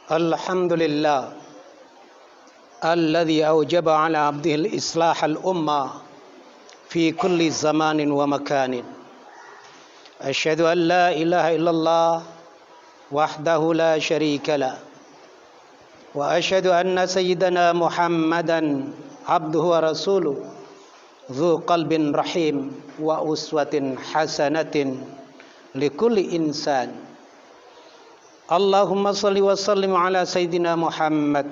الحمد لله الذي أوجب على عبده الإصلاح الأمة في كل زمان ومكان. أشهد أن لا إله إلا الله وحده لا شريك له، وأشهد أن سيدنا محمدا عبده ورسوله ذو قلب رحيم وأسوة حسنة لكل إنسان. اللهم صل وسلم على سيدنا محمد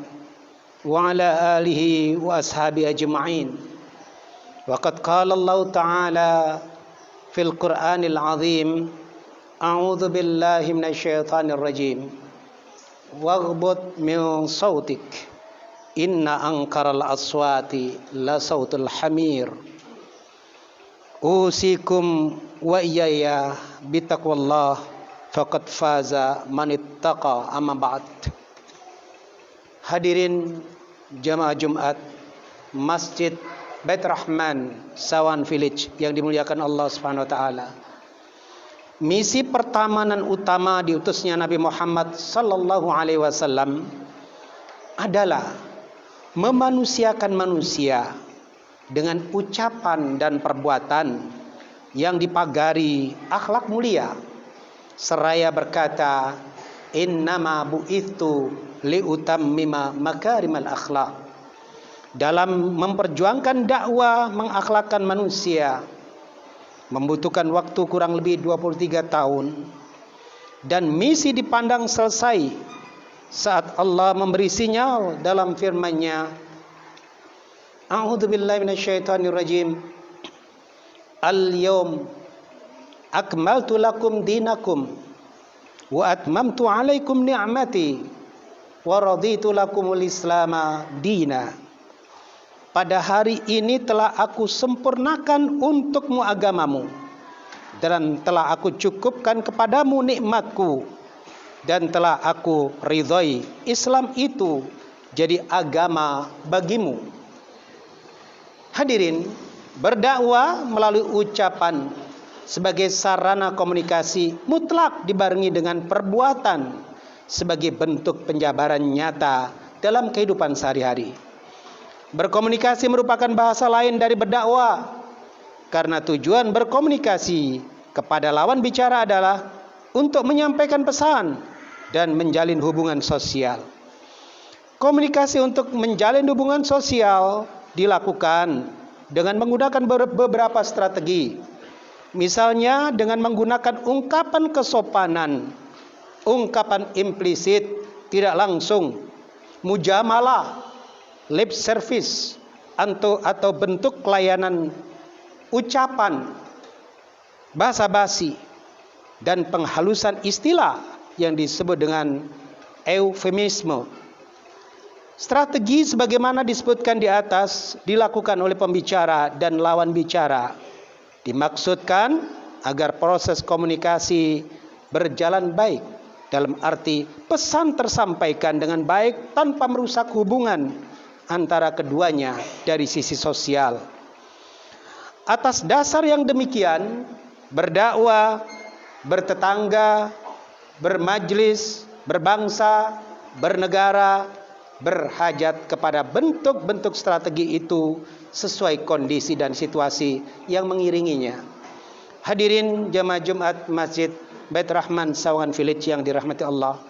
وعلى آله وأصحابه أجمعين. وقد قال الله تعالى في القرآن العظيم: أعوذ بالله من الشيطان الرجيم واغضض من صوتك إن أنكر الأصوات لصوت الحمير. أوصيكم وإياي بتقوى الله faqad faza man ittaqa. Amma ba'd. Hadirin jamaah Jumat Masjid Bait Rahman Sawan Village yang dimuliakan Allah Subhanahu wa taala. Misi pertama dan utama diutusnya Nabi Muhammad sallallahu alaihi wasallam adalah memanusiakan manusia dengan ucapan dan perbuatan yang dipagari akhlak mulia. Seraya berkata, innama bu'ithu liutammima makarimal akhlak. Dalam memperjuangkan dakwah mengakhlakkan manusia membutuhkan waktu kurang lebih 23 tahun, dan misi dipandang selesai saat Allah memberi sinyal dalam firman-Nya, A'udzubillahi minasyaitonirrajim, Al-yawm akmaltu lakum dinakum wa atmamtu alaikum ni'mati wa raditu lakumul islama dina. Pada hari ini telah aku sempurnakan untukmu agamamu, dan telah aku cukupkan kepadamu nikmatku, dan telah aku ridhoi Islam itu jadi agama bagimu. Hadirin, berdakwah melalui ucapan sebagai sarana komunikasi mutlak dibarengi dengan perbuatan sebagai bentuk penjabaran nyata dalam kehidupan sehari-hari. Berkomunikasi merupakan bahasa lain dari berdakwah, karena tujuan berkomunikasi kepada lawan bicara adalah untuk menyampaikan pesan dan menjalin hubungan sosial. Komunikasi untuk menjalin hubungan sosial dilakukan dengan menggunakan beberapa strategi. Misalnya dengan menggunakan ungkapan kesopanan, ungkapan implisit tidak langsung, mujamalah, lip service, atau bentuk pelayanan ucapan, basa-basi, dan penghalusan istilah yang disebut dengan eufemisme. Strategi sebagaimana disebutkan di atas dilakukan oleh pembicara dan lawan bicara. Dimaksudkan agar proses komunikasi berjalan baik, dalam arti pesan tersampaikan dengan baik tanpa merusak hubungan antara keduanya dari sisi sosial. Atas dasar yang demikian, berdakwah, bertetangga, bermajlis, berbangsa, bernegara, berhajat kepada bentuk-bentuk strategi itu sesuai kondisi dan situasi yang mengiringinya. Hadirin jamaah Jumat Masjid Bait Rahman Sawan Village yang dirahmati Allah,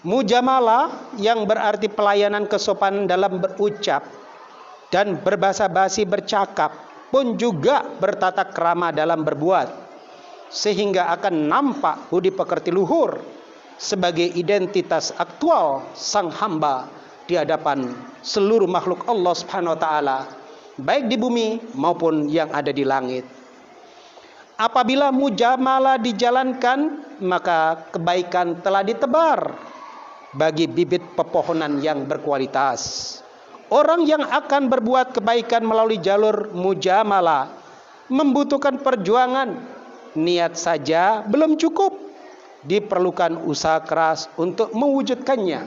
mujamalah yang berarti pelayanan kesopanan dalam berucap dan berbahasa basi bercakap pun juga bertata krama dalam berbuat, sehingga akan nampak budi pekerti luhur sebagai identitas aktual sang hamba di hadapan seluruh makhluk Allah Subhanahu wa taala, baik di bumi maupun yang ada di langit. Apabila mujamalah dijalankan, maka kebaikan telah ditebar bagi bibit pepohonan yang berkualitas. Orang yang akan berbuat kebaikan melalui jalur mujamalah membutuhkan perjuangan. Niat saja belum cukup, diperlukan usaha keras untuk mewujudkannya,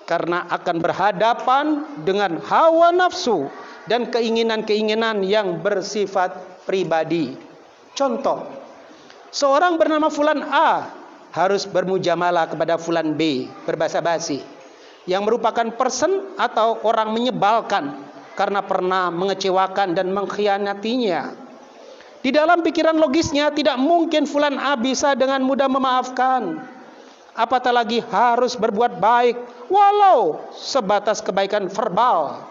karena akan berhadapan dengan hawa nafsu dan keinginan-keinginan yang bersifat pribadi. Contoh, seorang bernama Fulan A harus bermujamalah kepada fulan B, berbahasa basi, yang merupakan person atau orang menyebalkan karena pernah mengecewakan dan mengkhianatinya. Di dalam pikiran logisnya tidak mungkin fulan A bisa dengan mudah memaafkan, apatah lagi harus berbuat baik walau sebatas kebaikan verbal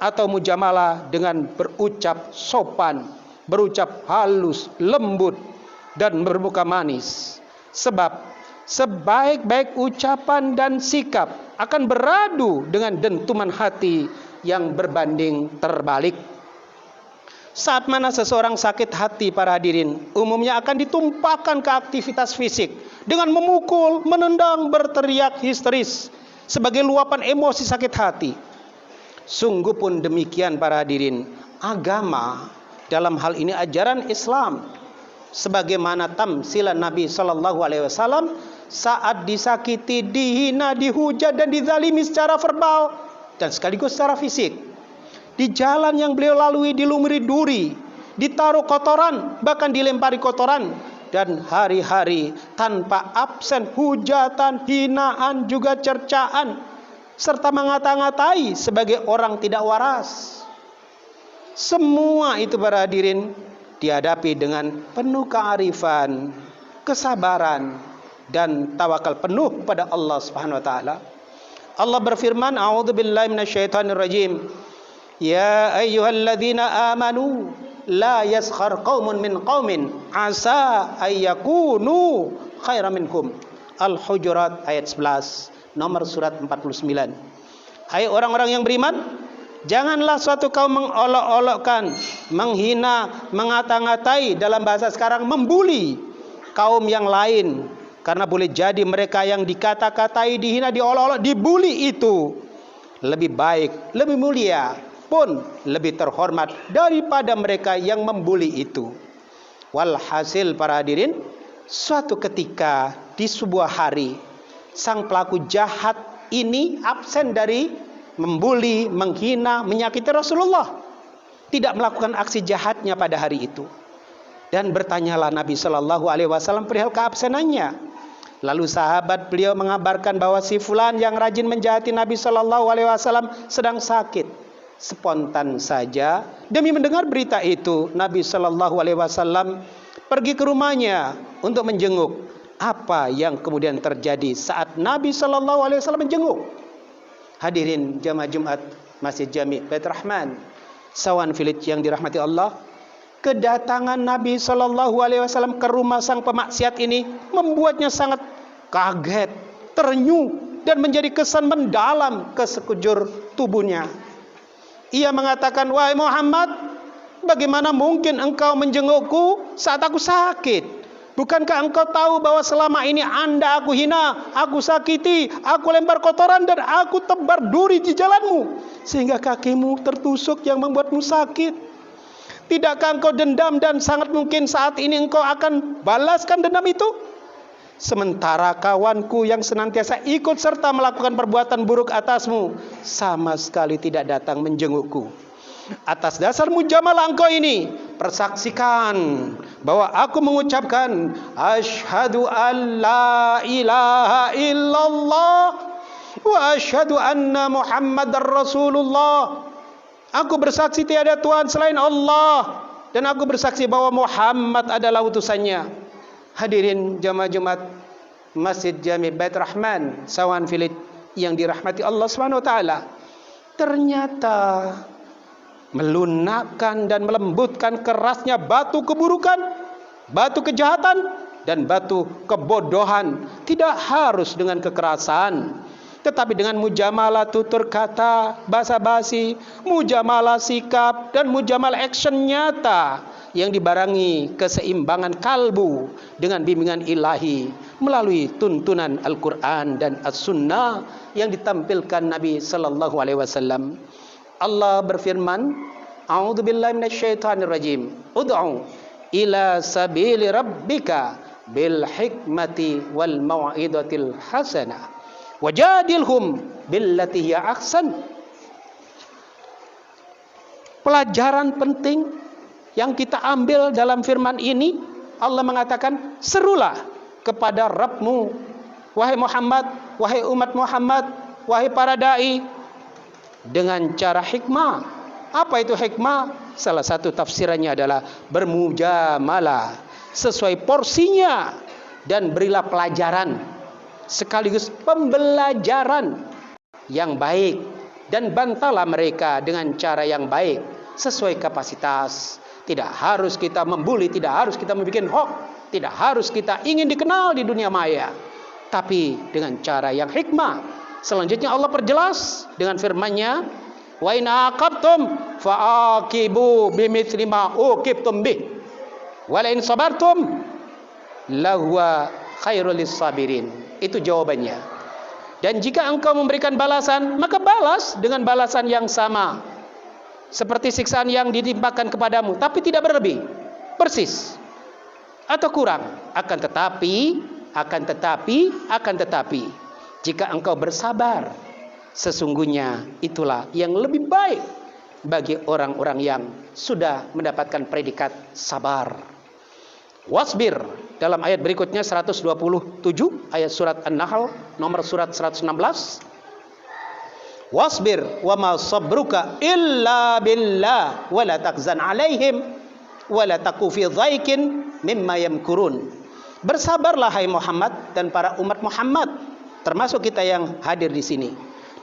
atau mujamalah dengan berucap sopan, berucap halus, lembut, dan bermuka manis. Sebab sebaik-baik ucapan dan sikap akan beradu dengan dentuman hati yang berbanding terbalik. Saat mana seseorang sakit hati, para hadirin, umumnya akan ditumpahkan ke aktivitas fisik dengan memukul, menendang, berteriak histeris sebagai luapan emosi sakit hati. Sungguh pun demikian, para hadirin, agama dalam hal ini ajaran Islam, sebagaimana tamsilan Nabi SAW saat disakiti, dihina, dihujat dan dizalimi secara verbal dan sekaligus secara fisik. Di jalan yang beliau lalui dilumuri duri, ditaruh kotoran, bahkan dilempari kotoran, dan hari-hari tanpa absen hujatan, hinaan, juga cercaan, serta mengata-ngatai sebagai orang tidak waras. Semua itu, para hadirin, dihadapi dengan penuh kearifan, kesabaran, dan tawakal penuh pada Allah Subhanahu wa taala. Allah berfirman, a'udzubillahi minasyaitonirrajim. Ya ayyuhalladzina amanu la yaskhar qaumun min qaumin asa ayyakunu khairan minhum. Al-Hujurat ayat 11, nomor surat 49. Hai orang-orang yang beriman, janganlah suatu kaum mengolok-olokkan, menghina, mengata-ngatai, dalam bahasa sekarang membuli kaum yang lain, karena boleh jadi mereka yang dikata-katai, dihina, diolok-olok, dibuli itu lebih baik, lebih mulia, pun lebih terhormat daripada mereka yang membuli itu. Walhasil, para hadirin, suatu ketika di sebuah hari, sang pelaku jahat ini absen dari membuli, menghina, menyakiti Rasulullah, tidak melakukan aksi jahatnya pada hari itu. Dan bertanyalah Nabi Shallallahu Alaihi Wasallam perihal keabsenannya. Lalu sahabat beliau mengabarkan bahwa si fulan yang rajin menjahati Nabi Shallallahu Alaihi Wasallam sedang sakit. Spontan saja, demi mendengar berita itu, Nabi Shallallahu Alaihi Wasallam pergi ke rumahnya untuk menjenguk. Apa yang kemudian terjadi saat Nabi Shallallahu Alaihi Wasallam menjenguk? Hadirin jamaah Jumat Masjid Jami' Baitur Rahman, Sawan Village yang dirahmati Allah, kedatangan Nabi Shallallahu Alaihi Wasallam ke rumah sang pemaksiat ini membuatnya sangat kaget, terenyuh, dan menjadi kesan mendalam ke sekujur tubuhnya. Ia mengatakan, wahai Muhammad, bagaimana mungkin engkau menjengukku saat aku sakit? Bukankah engkau tahu bahwa selama ini Anda aku hina, aku sakiti, aku lempar kotoran, dan aku tebar duri di jalanmu, sehingga kakimu tertusuk yang membuatmu sakit? Tidakkah engkau dendam dan sangat mungkin saat ini engkau akan balaskan dendam itu? Sementara kawanku yang senantiasa ikut serta melakukan perbuatan buruk atasmu sama sekali tidak datang menjengukku. Atas dasar mujamalah engkau ini, persaksikan bahwa aku mengucapkan asyhadu an la ilaha illallah wa asyhadu anna Muhammadar Rasulullah. Aku bersaksi tiada Tuhan selain Allah, dan aku bersaksi bahwa Muhammad adalah utusannya. Hadirin jamaah Jumat Masjid Jami' Baitur Rahman, Sawan Village yang dirahmati Allah Subhanahu wa taala, ternyata melunakkan dan melembutkan kerasnya batu keburukan, batu kejahatan, dan batu kebodohan tidak harus dengan kekerasan, tetapi dengan mujamalah tutur kata, basa-basi, mujamalah sikap, dan mujamalah action nyata yang dibarengi keseimbangan kalbu dengan bimbingan ilahi melalui tuntunan Al-Quran dan As-Sunnah yang ditampilkan Nabi Sallallahu Alaihi Wasallam. Allah berfirman, a'udzubillahi minasyaitonirrajim, ud'u ila sabili rabbika bil hikmati wal mau'izatil hasanah wajadilhum billati hiya ahsan. Pelajaran penting yang kita ambil dalam firman ini, Allah mengatakan, serulah kepada Rabbmu, wahai Muhammad, wahai umat Muhammad, wahai para dai, dengan cara hikmah. Apa itu hikmah? Salah satu tafsirannya adalah bermujamalah sesuai porsinya, dan berilah pelajaran sekaligus pembelajaran yang baik, dan bantalah mereka dengan cara yang baik sesuai kapasitas. Tidak harus kita membuli, tidak harus kita membuat hoax, tidak harus kita ingin dikenal di dunia maya, tapi dengan cara yang hikmah. Selanjutnya Allah perjelas dengan firman-Nya, wa in aqabtum fa'aqibu bimithli ma uqibtum bih wa la in sabartum lahuwa khairul lisabirin. Itu jawabannya. Dan jika engkau memberikan balasan, maka balas dengan balasan yang sama seperti siksaan yang ditimpakan kepadamu, tapi tidak berlebih, persis atau kurang. Akan tetapi jika engkau bersabar, sesungguhnya itulah yang lebih baik bagi orang-orang yang sudah mendapatkan predikat sabar. Wasbir, dalam ayat berikutnya 127 ayat surat An-Nahl nomor surat 116. Wasbir wa ma sabruka illa billah wa la takzan alaihim wa la taku fi dhaikin mimma yamkurun. Bersabarlah hai Muhammad dan para umat Muhammad, termasuk kita yang hadir di sini.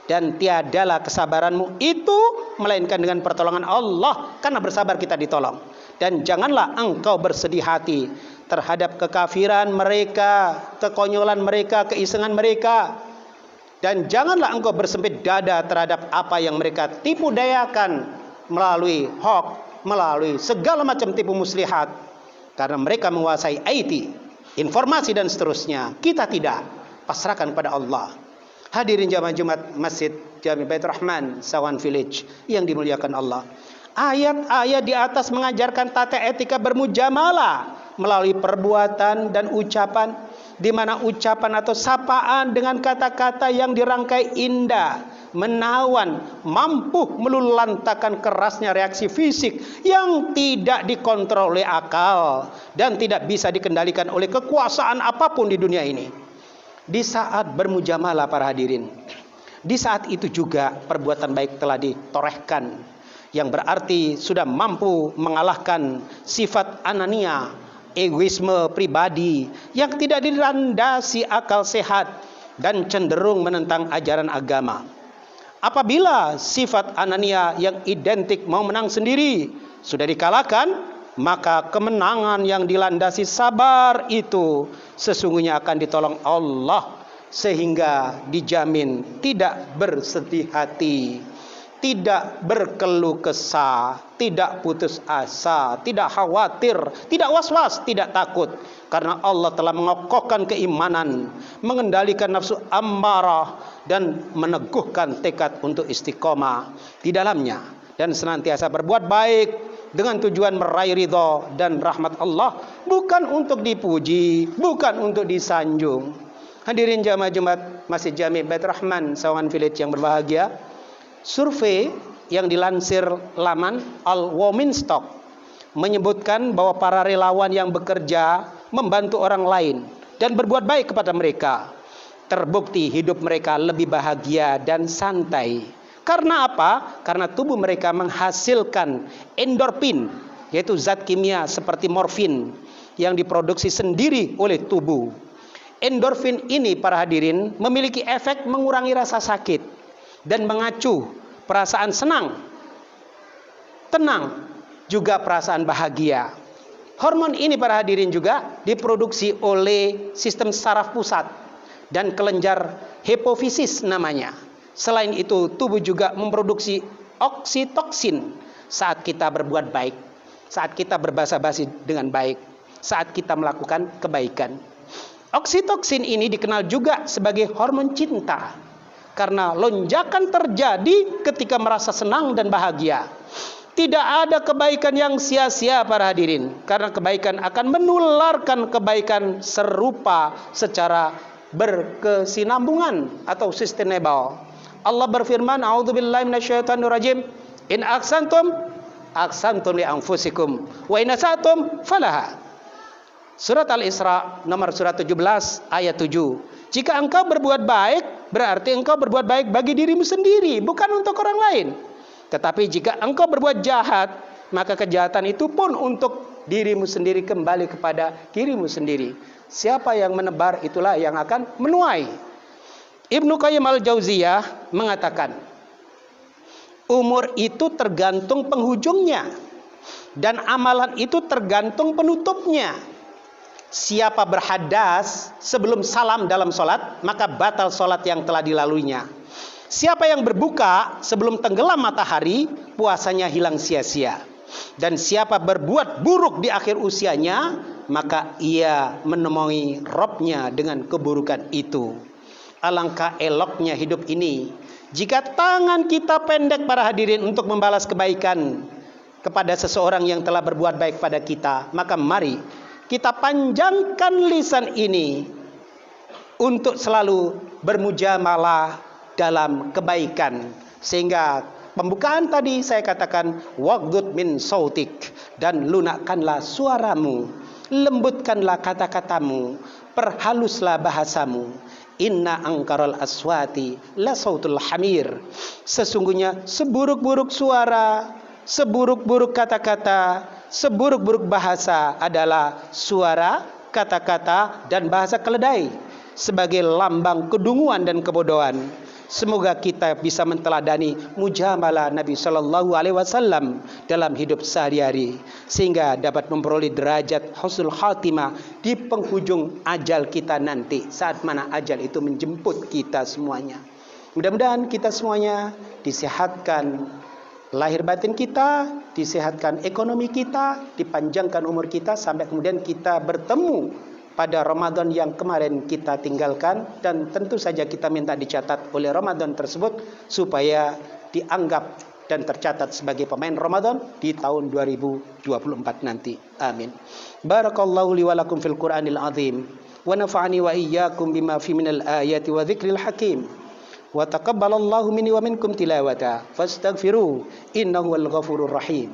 Dan tiadalah kesabaranmu itu melainkan dengan pertolongan Allah, karena bersabar kita ditolong. Dan janganlah engkau bersedih hati terhadap kekafiran mereka, kekonyolan mereka, keisengan mereka. Dan janganlah engkau bersempit dada terhadap apa yang mereka tipu dayakan melalui hoax, melalui segala macam tipu muslihat. Karena mereka menguasai IT, informasi dan seterusnya. Kita tidak, pasrahkan pada Allah. Hadirin jamaah Jumat Masjid Jami Baitur Rahman Sawan Village yang dimuliakan Allah. Ayat-ayat di atas mengajarkan tata etika bermujamalah melalui perbuatan dan ucapan, di mana ucapan atau sapaan dengan kata-kata yang dirangkai indah, menawan, mampu meluluhlantakkan kerasnya reaksi fisik yang tidak dikontrol oleh akal dan tidak bisa dikendalikan oleh kekuasaan apapun di dunia ini. Di saat bermujamalah para hadirin, di saat itu juga perbuatan baik telah ditorehkan, yang berarti sudah mampu mengalahkan sifat anania, egoisme pribadi yang tidak dilandasi akal sehat dan cenderung menentang ajaran agama. Apabila sifat anania yang identik mau menang sendiri sudah dikalahkan, maka kemenangan yang dilandasi sabar itu sesungguhnya akan ditolong Allah, sehingga dijamin tidak bersedih hati, tidak berkeluh kesah, tidak putus asa, tidak khawatir, tidak was-was, tidak takut. Karena Allah telah mengokohkan keimanan, mengendalikan nafsu ammarah, dan meneguhkan tekad untuk istiqomah di dalamnya, dan senantiasa berbuat baik dengan tujuan meraih ridha dan rahmat Allah, bukan untuk dipuji, bukan untuk disanjung. Hadirin jamaah Jumat Masjid Jami Baitur Rahman Sawangan Village yang berbahagia, survei yang dilansir laman Al-Wominstock menyebutkan bahwa para relawan yang bekerja membantu orang lain dan berbuat baik kepada mereka, terbukti hidup mereka lebih bahagia dan santai. Karena apa? Karena tubuh mereka menghasilkan endorfin, yaitu zat kimia seperti morfin yang diproduksi sendiri oleh tubuh. Endorfin ini para hadirin memiliki efek mengurangi rasa sakit dan mengacu perasaan senang, tenang, juga perasaan bahagia. Hormon ini para hadirin juga diproduksi oleh sistem saraf pusat dan kelenjar hipofisis namanya. Selain itu, tubuh juga memproduksi oksitoksin saat kita berbuat baik, saat kita berbahasa basi dengan baik, saat kita melakukan kebaikan. Oksitoksin ini dikenal juga sebagai hormon cinta, karena lonjakan terjadi ketika merasa senang dan bahagia. Tidak ada kebaikan yang sia-sia para hadirin, karena kebaikan akan menularkan kebaikan serupa secara berkesinambungan atau sustainable. Allah berfirman, a'udzubillahi minasyaitonirrajim, in ahsantum ahsantum li anfusikum wa in asatum falaha. Surat Al-Isra nomor surat 17 ayat 7. Jika engkau berbuat baik, berarti engkau berbuat baik bagi dirimu sendiri, bukan untuk orang lain. Tetapi jika engkau berbuat jahat, maka kejahatan itu pun untuk dirimu sendiri, kembali kepada dirimu sendiri. Siapa yang menebar, itulah yang akan menuai. Ibnu Qayyim al-Jauziyah mengatakan, umur itu tergantung penghujungnya, dan amalan itu tergantung penutupnya. Siapa berhadas sebelum salam dalam sholat, maka batal sholat yang telah dilaluinya. Siapa yang berbuka sebelum tenggelam matahari, puasanya hilang sia-sia. Dan siapa berbuat buruk di akhir usianya, maka ia menemui Robnya dengan keburukan itu. Alangkah eloknya hidup ini jika tangan kita pendek para hadirin untuk membalas kebaikan kepada seseorang yang telah berbuat baik pada kita. Maka mari kita panjangkan lisan ini untuk selalu bermujamalah dalam kebaikan, sehingga pembukaan tadi saya katakan waghdud min sautik, dan lunakkanlah suaramu, lembutkanlah kata-katamu, perhaluslah bahasamu. Inna angkaral aswati la sautul hamir. Sesungguhnya seburuk-buruk suara, seburuk-buruk kata-kata, seburuk-buruk bahasa adalah suara, kata-kata, dan bahasa keledai sebagai lambang kedunguan dan kebodohan. Semoga kita bisa menteladani mujamalah Nabi Shallallahu Alaihi Wasallam dalam hidup sehari-hari, sehingga dapat memperoleh derajat husnul khatimah di penghujung ajal kita nanti, saat mana ajal itu menjemput kita semuanya. Mudah-mudahan kita semuanya disehatkan lahir batin kita, disehatkan ekonomi kita, dipanjangkan umur kita, sampai kemudian kita bertemu pada Ramadan yang kemarin kita tinggalkan. Dan tentu saja kita minta dicatat oleh Ramadan tersebut supaya dianggap dan tercatat sebagai pemain Ramadan di tahun 2024 nanti. Amin. Barakallahu li wa lakum fil Qur'anil azim, wa nafa'ani wa iyyakum bima fi minal ayati wa dzikril hakim, wa taqabbalallahu minni wa minkum tilawata fastaghfiru innahu wal ghafurur rahim.